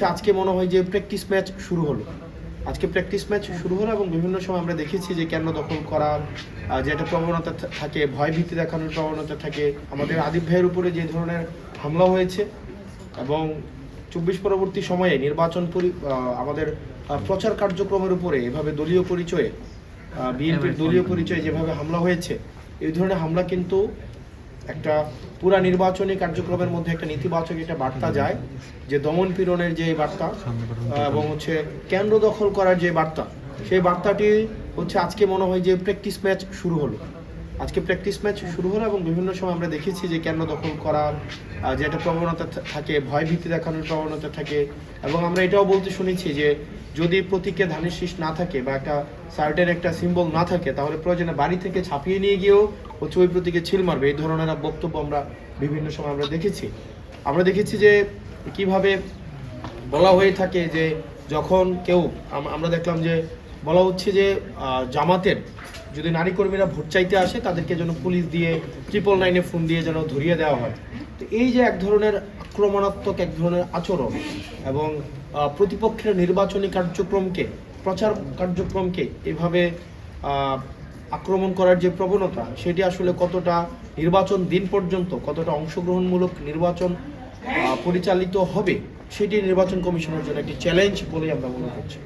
আজকে মনে হয় যে প্র্যাকটিস ম্যাচ শুরু হলো। আজকে প্র্যাকটিস ম্যাচ শুরু হলো এবং বিভিন্ন সময় আমরা দেখেছি যে কেন্দ্র দখল করার যে একটা প্রবণতা থাকে, ভয় ভীতি দেখানোর প্রবণতা থাকে। আমাদের আদিব ভাইয়ের উপরে যে ধরনের হামলা হয়েছে এবং 24 পরবর্তী সময়ে আমাদের প্রচার কার্যক্রমের উপরে এভাবে দলীয় পরিচয়ে বিএনপির দলীয় পরিচয়ে যেভাবে হামলা হয়েছে, এই ধরনের হামলা কিন্তু একটা পুরা নির্বাচনী কার্যক্রমের মধ্যে একটা নেতিবাচক একটা বার্তা যায়, যে দমন পীড়নের যে বার্তা এবং কেন্দ্র দখল করার যে বার্তা, সেই বার্তাটি আজকে মনে হয় যে প্র্যাকটিস ম্যাচ শুরু হলো। আজকে প্র্যাকটিস ম্যাচ শুরু হলো এবং বিভিন্ন সময় আমরা দেখেছি যে কেন্দ্র দখল করার যে একটা প্রবণতা থাকে, ভয় ভীতি দেখানোর প্রবণতা থাকে। এবং আমরা এটাও বলতে শুনেছি যে যদি প্রতীকে ধানের শীষ না থাকে বা একটা সার্টেন একটা সিম্বল না থাকে, তাহলে প্রয়োজনে বাড়ি থেকে ছাপিয়ে নিয়ে গিয়েও ওই প্রতীকে ছিল মারবে। এই ধরনের বক্তব্য আমরা বিভিন্ন সময় আমরা দেখেছি যে কিভাবে বলা হয়ে থাকে যে যখন কেউ আমরা দেখলাম যে বলা হচ্ছে যে জামাতের যদি নারী কর্মীরা ভোট চাইতে আসে, তাদেরকে যেন পুলিশ দিয়ে 999-এ ফোন দিয়ে যেন ধরিয়ে দেওয়া হয়। তো এই যে এক ধরনের আক্রমণাত্মক এক ধরনের আচরণ এবং প্রতিপক্ষের নির্বাচনী কার্যক্রমকে, প্রচার কার্যক্রমকে এভাবে আক্রমণ করার যে প্রবণতা, সেটি আসলে কতটা নির্বাচন দিন পর্যন্ত কতটা অংশগ্রহণমূলক নির্বাচন পরিচালিত হবে, সেটি নির্বাচন কমিশনের জন্য একটি চ্যালেঞ্জ বলেই আমরা মনে করছি।